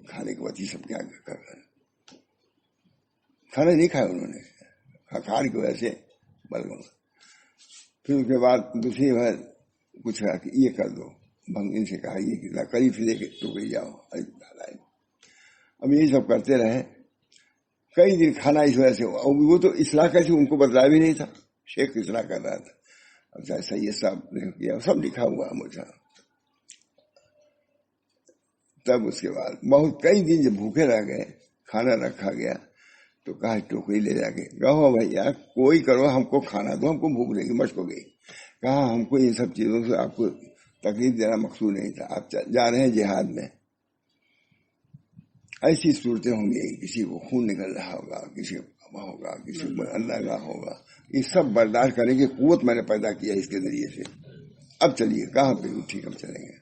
کھانے کے بعد یہ سب کیا کھانا نہیں کھایا انہوں نے، کھا کی وجہ سے بل گئے. پھر اس کے بعد دوسری بار کچھ کہا کہ یہ کر دو. ان سے کہا یہ قریب سے لے کے ٹوکری جاؤ. اب یہی سب کرتے رہے کئی دن. کھانا اس وجہ سے ہوا. وہ تو اصلاح کیسے ان کو بتلایا بھی نہیں تھا. شیخ اصلاح کر رہا تھا. اب چاہے سید صاحب نے کیا، سب لکھا ہوا مجھے. تب اس کے بعد بہت کئی دن جب بھوکے رہ گئے، کھانا رکھا گیا تو کہا ٹوکری لے جا کے کہو بھیا کوئی کرو، ہم کو کھانا دو، ہم کو بھوک لگی، مشق ہو گئی. کہا ہم کو ان سب چیزوں سے آپ کو تکلیف دینا مقصود نہیں تھا. آپ جا رہے ہیں جہاد میں، ایسی صورتیں ہوں گی، کسی کو خون نکل رہا ہوگا، کسی کو ہوگا، کسی کو اللہ کا ہوگا. یہ سب برداشت کرنے کی قوت میں نے پیدا کیا اس کے ذریعے سے. اب چلیے کہاں پہ ٹھیک ہم چلیں گے.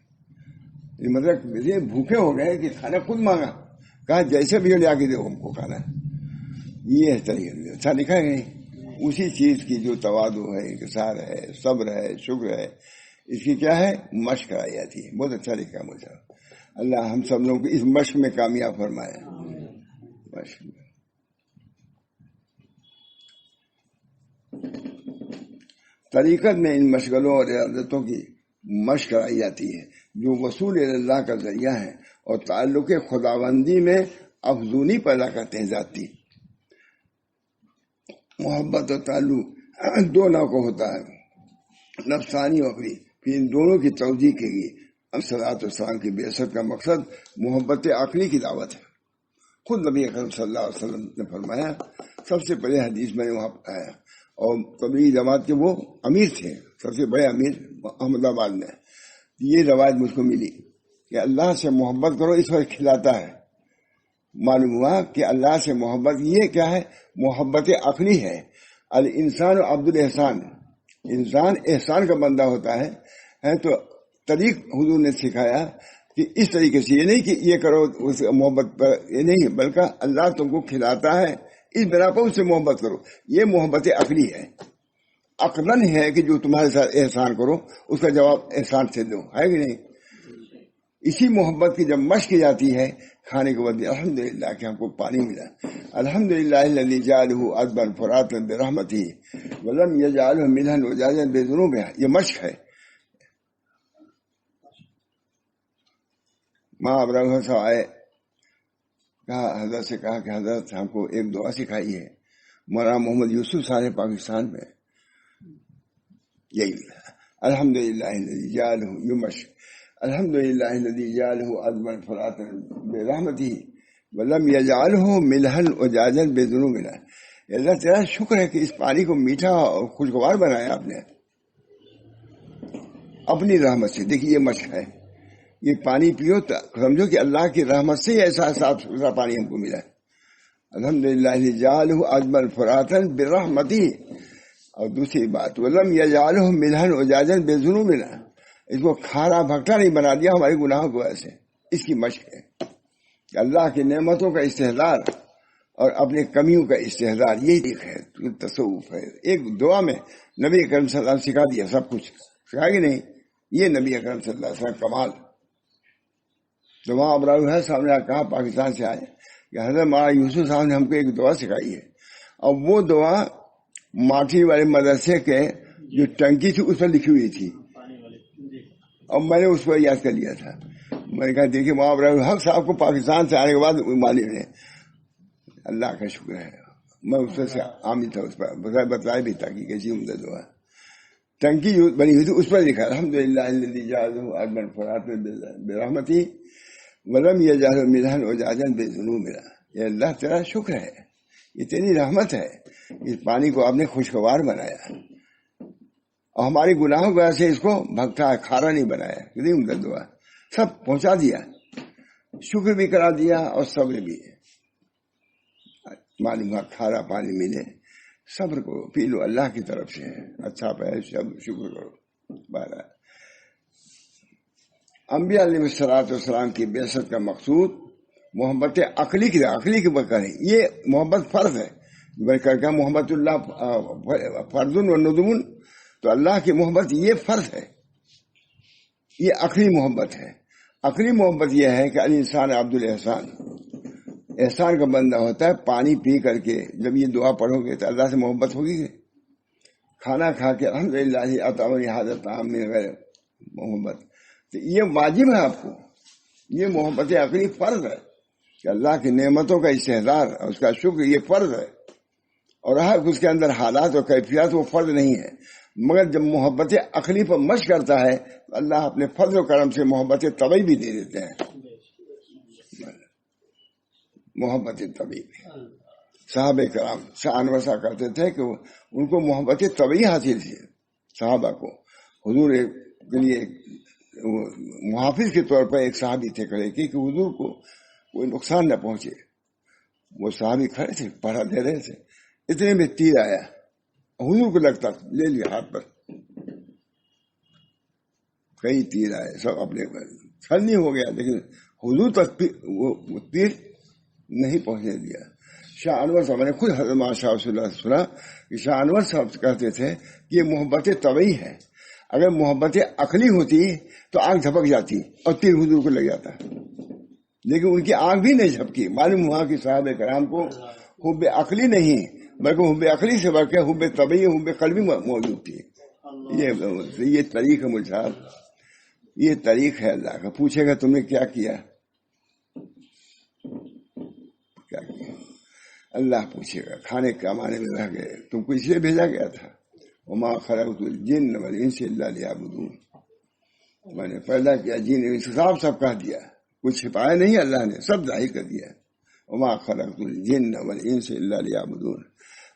یہ مطلب یہ بھوکے ہو گئے کہ کھانا خود مانگا. کہا جیسے بھی لے کے دو ہم کو کھانا. یہ طریقہ اچھا لکھا ہے. اسی چیز کی جو توادو ہے، انکسار ہے، صبر ہے، شکر ہے، اس کی کیا ہے مشق کرائی جاتی ہے. بہت اچھا لکھا مجھے. اللہ ہم سب لوگوں کو اس مشق میں کامیاب فرمائے. مشق میں طریقت میں ان مشغلوں اور عادتوں کی مشق کرائی جاتی ہے جو وصول اللہ کا ذریعہ ہے اور تعلق خداوندی میں افزونی پیدا کرتے ہیں. ذاتی محبت اور تعلق 2 نوع کا ہوتا ہے، نفسانی و عقلی. پھر ان دونوں کی توجیہ کی گئی. اب صلاۃ والسلام کی بعثت کا مقصد محبت عقلی کی دعوت ہے. خود نبی اکرم صلی اللہ علیہ وسلم نے فرمایا، سب سے پہلے حدیث میں نے وہاں پڑھایا. اور تبلیغی جماعت کے وہ امیر تھے، سب سے بڑے امیر احمد آباد میں. یہ روایت مجھ کو ملی کہ اللہ سے محبت کرو، اس وقت کھلاتا ہے. معلوم ہوا کہ اللہ سے محبت یہ کیا ہے؟ محبت عقلی ہے. الانسان عبد الاحسان، انسان احسان کا بندہ ہوتا ہے. تو طریق حضور نے سکھایا کہ اس طریقے سے، یہ نہیں کہ یہ کرو اس محبت پر، یہ نہیں، بلکہ اللہ تم کو کھلاتا ہے اس بنا پر اس سے محبت کرو. یہ محبت عقلی ہے. عقلاً ہے کہ جو تمہارے ساتھ احسان کرو اس کا جواب احسان سے دو، ہے کہ نہیں؟ اسی محبت کی جب مشق کی جاتی ہے کھانے کے بعد الحمدللہ کہ ہم کو پانی ملا، الحمدللہ الذی جعلہ عذبا فراتا برحمتہ ولم یجعلہ ملحا وجاجا بذنوبہ، یہ مشق ہے. ماں ابراہیم صاحب آئے، کہا حضرت سے، کہا کہ حضرت ہم کو ایک دعا سکھائی ہے. مولانا محمد یوسف صاحب پاکستان میں یہی الحمدللہ الذی جعلہ، یہ مشق، الحمدللہ الذی جعلہ عذبا فراتا برحمتہ ولم یجعلہ ملحا وجاجا بذنوبنا. اللہ تیرا شکر ہے کہ اس پانی کو میٹھا اور خوشگوار بنایا آپ نے اپنی رحمت سے. دیکھیے یہ مشق ہے. یہ پانی پیو تو سمجھو کہ اللہ کی رحمت سے ایسا صاف ستھرا پانی ہم کو ملا. الحمدللہ جعلہ عذبا فراتا برحمتہ. اور دوسری بات ولم یجعلہ ملحا وجاجا بذنوبنا، اس کو کھارا بھکٹا نہیں بنا دیا ہمارے گناہوں کو ایسے. اس کی مشق ہے کہ اللہ کی نعمتوں کا استحضار اور اپنے کمیوں کا استحضار، یہی ایک ہے تصوف ہے. ایک دعا میں نبی اکرم صلی اللہ علیہ وسلم سکھا دیا، سب کچھ سکھا کہ نہیں. یہ نبی اکرم صلی اللہ علیہ وسلم کمال. تو وہاں ابراہیم صاحب نے کہا پاکستان سے آئے کہ حضرت مولانا یوسف صاحب نے ہم کو ایک دعا سکھائی ہے، اور وہ دعا ماٹھی والے مدرسے کے جو ٹنکی تھی اس پر لکھی ہوئی تھی، اور میں نے اس کو یاد کر لیا تھا. میں نے کہا دیکھیے مولانا ابراہیم حق صاحب کو پاکستان سے آنے کے بعد معلوم ہے. اللہ کا شکر ہے. میں اس سے عامل تھا، اس پر بتایا بھی تھا کہ کیسی عمدہ دعا. ٹنکی جو بنی ہوئی تھی اس پر لکھا الحمدللہ الذی جعلہ عذبا فراتا برحمتہ ولم یجعلہ ملحا وجاجا بذنوبنا. یہ اللہ تیرا شکر ہے، یہ تیری رحمت ہے، اس پانی کو آپ نے خوشگوار بنایا اور ہماری گناہوں کی وجہ سے اس کو بھگتا کھارا نہیں بنایا. کتنی عمدہ دعا. سب پہنچا دیا، شکر بھی کرا دیا اور صبر بھی. معلوم ہے کھارا پانی ملے، صبر کرو، پی لو، اللہ کی طرف سے ہے، اچھا پہ شکر کرو. بہرحال انبیاء علیہ السلام کی بعثت کا مقصود محبت عقلی کی بکر ہے. یہ محبت فرض ہے. محبت اللہ فرض و ندم، تو اللہ کی محبت یہ فرض ہے. یہ عقلی محبت ہے. عقلی محبت یہ ہے کہ الانسان عبد الاحسان، احسان کا بندہ ہوتا ہے. پانی پی کر کے جب یہ دعا پڑھو گے تو اللہ سے محبت ہوگی. کھانا کھا کے الحمدللہ اطعمنی ھذا الطعام من غیر محبت، تو یہ واجب ہے آپ کو. یہ محبت عقلی فرض ہے کہ اللہ کی نعمتوں کا استحضار اور اس کا شکر، یہ فرض ہے. اور رہا اس کے اندر حالات اور کیفیات، وہ فرض نہیں ہے. مگر جب محبت عقلی پر مشق کرتا ہے تو اللہ اپنے فضل و کرم سے محبت طبعی بھی دے دیتے ہیں. محبت طبعی. صحابہ کرام شاہ انور صاحب کرتے تھے کہ ان کو محبت طبعی حاصل تھی. صحابہ کو حضور کے لیے محافظ کے طور پر ایک صحابی تھے کھڑے کہ حضور کو کوئی نقصان نہ پہنچے. وہ صحابی کھڑے تھے، پہرا دے رہے تھے. اتنے میں تیر آیا، حضور کو لگتا لے لیا ہاتھ پر. کئی تیر آئے، سب اپنے چھلنی ہو گیا، لیکن حضور تک وہ تیر نہیں پہنچنے دیا. شاہ انور صاحب نے خود حضرت شاہ رسول اللہ سے سنا کہ شاہ انور صاحب کہتے تھے کہ یہ محبت طبعی ہے. اگر محبت عقلی ہوتی تو آنکھ جھپک جاتی اور تیر حضور کو لگ جاتا، لیکن ان کی آنکھ بھی نہیں جھپکی. معلوم ہوا کہ صحابہ کرام کو حب عقلی نہیں بلکہ حب عقلی سے بڑھ کے حب طبعی، حب قلبی موجود تھی. یہ طریق ہے مجھار، یہ طریق ہے اللہ کا. پوچھے گا تم نے کیا کیا، اللہ پوچھے گا. کھانے کمانے میں رہ گئے، تم کو اس لیے بھیجا گیا تھا. وما خلقت الجن والانس الا لیعبدون. میں نے پیدا کیا جن انس، سب کہہ دیا، کچھ چھپایا نہیں، اللہ نے سب ظاہر کر دیا. وما خلقت الجن والانس الا لیعبدون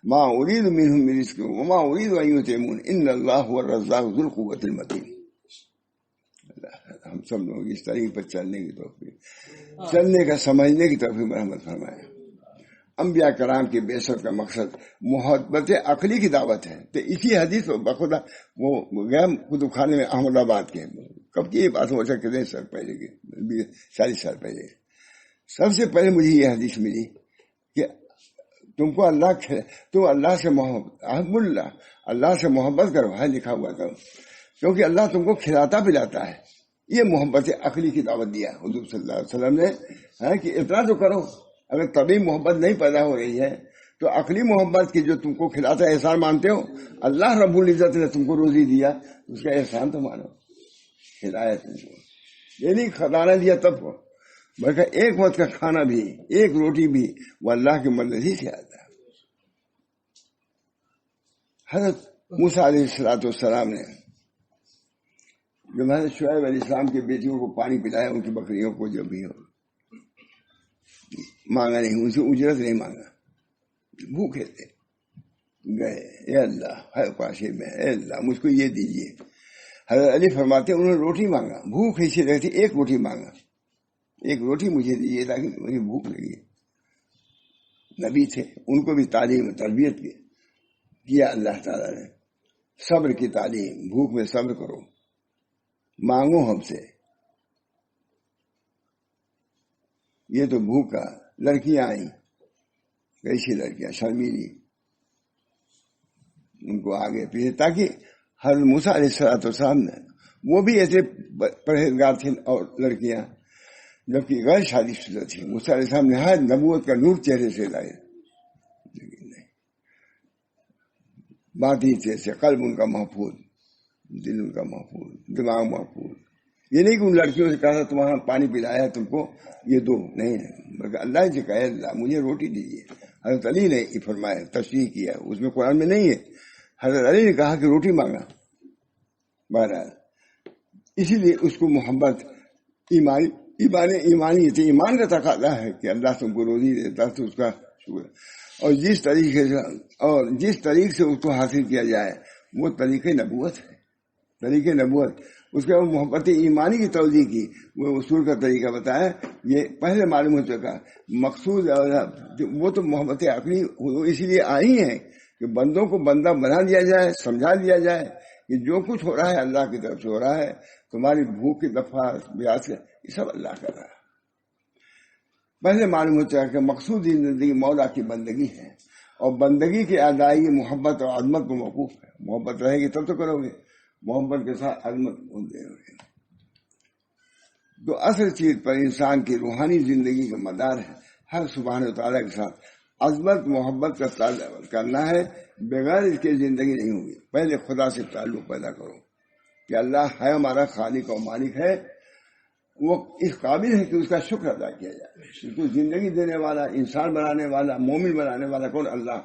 ما اريد منهم من رزق وما اريد ان يطعمون ان الله هو الرزاق ذو القوة المتين. ہم سب لوگ اس طریقے پر چلنے کی توفیق، چلنے کا سمجھنے کی توفیق مرحمت فرمائے. انبیاء کرام کی بعثت کا مقصد محبت عقلی کی دعوت ہے. تو اسی حدیث بخدا وہ گیا کتب خانے میں احمد آباد کے، کب کی یہ بات ہو سکتے کتنے سال پہلے کے، 40 سال پہلے. سب سے پہلے مجھے یہ حدیث ملی کہ تم کو تم اللہ سے اللہ سے محبت کرو ہے، لکھا ہوا تھا، کیونکہ اللہ تم کو کھلاتا پلاتا ہے. یہ محبت عقلی کی دعوت دیا حضور صلی اللہ علیہ وسلم نے، کہ اتنا تو کرو. اگر طبی محبت نہیں پیدا ہو رہی ہے تو عقلی محبت کی جو تم کو کھلاتا ہے احسان مانتے ہو. اللہ رب العزت نے تم کو روزی دیا، اس کا احسان تو مانو، کھلایا تم کو. یہ نہیں کھلانا دیا تب ہو، بلکہ ایک وقت کا کھانا بھی، ایک روٹی بھی، وہ اللہ کی مدد ہی سے آتا ہے. حضرت موسیٰ علیہ السلام نے جب حضرت شعیب علیہ السلام کی بیٹیوں کو پانی پلایا، ان کی بکریوں کو جو بھی ہو، مانگا نہیں، ان سے اجرت نہیں مانگا، بھوکے تھے، گئے، اے اللہ ہے پاشے میں، اے اللہ مجھ کو یہ دیجیے. حضرت علی فرماتے انہوں نے روٹی مانگا، بھوک ایسی رہتی، ایک روٹی مانگا، ایک روٹی مجھے دیجیے تاکہ مجھے بھوک لگی. نبی تھے، ان کو بھی تعلیم تربیت کیا اللہ تعالیٰ نے، صبر کی تعلیم، بھوک میں صبر کرو، مانگو ہم سے. یہ تو بھوکا. لڑکیاں آئیں، کیسی لڑکیاں، شرمیلی، ان کو آگے پیچھے، تاکہ حضرت موسیٰ علیہ السلام نے، وہ بھی ایسے پرہیزگار تھے، اور لڑکیاں جبکہ غیر شادی شدہ تھی. موسیٰ علیہ السلام نہایت نبوت کا نور چہرے سے لائے، لیکن نہیں، باطنی چہرے سے، قلب ان کا محفوظ، دل ان کا محفوظ، دماغ محفوظ. یہ نہیں کہ ان لڑکیوں سے کہا تمہارا پانی پلایا تم کو یہ دو، نہیں، بلکہ اللہ سے کہے اللہ مجھے روٹی دیجیے. حضرت علی نے یہ فرمایا، تشریح کیا، اس میں قرآن میں نہیں ہے، حضرت علی نے کہا کہ روٹی مانگا. بہرحال اسی لیے اس کو محبت ایمانی تھی، ایمان کا تقاضا ہے کہ اللہ تم کو روزی دیتا تو اس کا شکر. اور جس طریقے سے اس کو حاصل کیا جائے وہ طریقہ نبوت ہے. طریقہ نبوت، اس کے بعد محبت ایمانی کی توجیہ کی، وہ اصول کا طریقہ بتایا. یہ پہلے معلوم ہو چکا. مقصود وہ تو محبت عقلی اسی لیے آئی ہے کہ بندوں کو بندہ بنا دیا جائے، سمجھا دیا جائے کہ جو کچھ ہو رہا ہے اللہ کی طرف سے ہو رہا ہے. تمہاری بھوک کی دفعہ بیاس، یہ سب اللہ کر رہا ہے. پہلے معلوم ہو چکا کہ مقصود زندگی مولا کی بندگی ہے، اور بندگی کی ادائیگی محبت اور عظمت کو موقوف ہے. محبت رہے گی تب تو کرو گے، محبت کے ساتھ عظمت دے گے. تو اصل چیز پر انسان کی روحانی زندگی کا مدار ہے. ہر سبحانہ و تعالیٰ کے ساتھ عظمت محبت کا تعلق کرنا ہے، بغیر اس کے زندگی نہیں ہوگی. پہلے خدا سے تعلق پیدا کرو کہ اللہ ہے ہمارا خالق اور مالک ہے، وہ اس قابل ہے کہ اس کا شکر ادا کیا جائے. اس کو زندگی دینے والا، انسان بنانے والا، مومن بنانے والا کون؟ اللہ.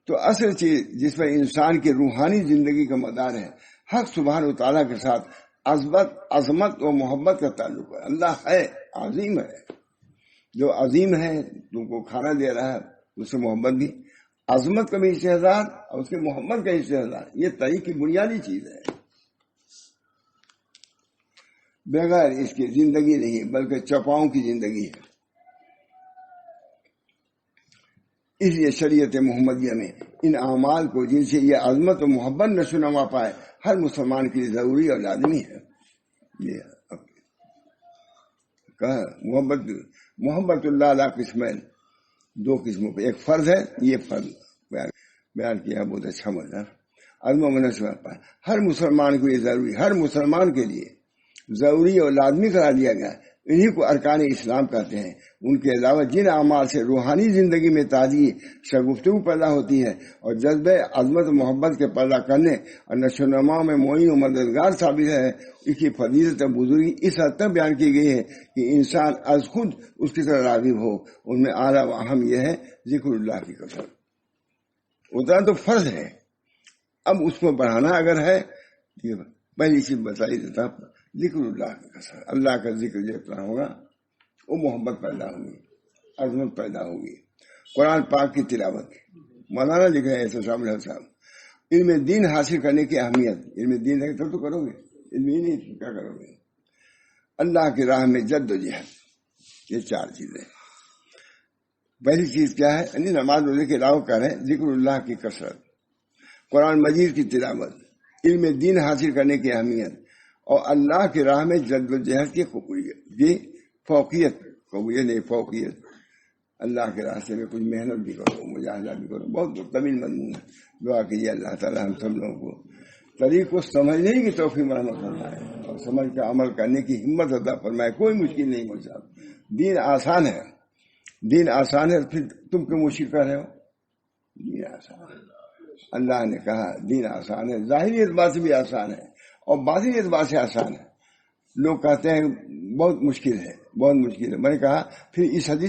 تو اصل چیز جس پر انسان کی روحانی زندگی کا مدار ہے، حق سبحانہ و تعالیٰ کے ساتھ عظمت و محبت کا تعلق ہے. اللہ ہے، عظیم ہے. جو عظیم ہے تم کو کھانا دے رہا ہے، اس سے محبت بھی، عظمت کا بھی استحضار اور اس کے محبت کا استحضار، یہ طریق کی بنیادی چیز ہے. بغیر اس کی زندگی نہیں، بلکہ چپاؤں کی زندگی ہے. اس لیے شریعت محمدیہ میں ان اعمال کو جن سے یہ عظمت و محبت نشو نما پائے، ہر مسلمان کے لیے ضروری اور لازمی ہے. یہ محبت اللہ علیہ قسمین، دو قسموں پہ. ایک فرض ہے، یہ فرض بیان کیا بہت اچھا مزہ. عظم و نشو نما پائے ہر مسلمان کو، یہ ضروری، ہر مسلمان کے لیے ضروری اور لازمی قرار دیا گیا. انہی کو ارکان اسلام کہتے ہیں. ان کے علاوہ جن اعمال سے روحانی زندگی میں تازی شگفتگو پیدا ہوتی ہے اور جذبہ عظمت و محبت کے پیدا کرنے اور نشو و نما میں معین و مددگار ثابت ہے، اس کی فضیلت اور بزرگی اس حد تک بیان کی گئی ہے کہ انسان از خود اس کی طرح راغب ہو. ان میں اعلیٰ و اہم یہ ہے ذکر اللہ کی کثرت. اتنا تو فرض ہے، اب اس کو بڑھانا اگر ہے، پہلی چیز بتائی دیتا، ذکر اللہ کی کثرت. اللہ کا ذکر جتنا ہوگا وہ محبت پیدا ہوگی، عظمت پیدا ہوگی. قرآن پاک کی تلاوت، مولانا لکھ رہے ہیں شامل صاحب، علم دین حاصل کرنے کی اہمیت. علم دین ہے تب تو کرو گے، علم ہی نہیں کیا کرو گے. اللہ کی راہ میں جد و جہد، یہ 4 چیزیں. پہلی چیز کیا ہے؟ یعنی نماز روزے کے علاوہ کر رہے ہیں ذکر اللہ کی کثرت، قرآن مجید کی تلاوت، علم دین حاصل کرنے کی اہمیت، اور اللہ کی راہ میں جد و جہد کی فوقیت. قبولیت نہیں، فوقیت. اللہ کے راستے میں کچھ محنت بھی کرو، مجاہدہ بھی کرو. بہت طویل مضمون ہے. دعا کیجیے اللہ تعالیٰ ہم سب لوگوں کو طریق کو سمجھنے کی توفیق مرحمت فرمائے اور سمجھ کر عمل کرنے کی ہمت عطا فرمائے. کوئی مشکل نہیں مجھ صاحب، دین آسان ہے. دین آسان ہے، پھر تم کیوں مشکل کر رہے ہو؟ دین آسان ہے. اللہ نے کہا دین آسان ہے، ظاہری اعتبار سے بھی آسان ہے اور باطنی اعتبار سے آسان ہے. لوگ کہتے ہیں بہت مشکل ہے، بہت مشکل ہے. میں نے کہا پھر اس حدیث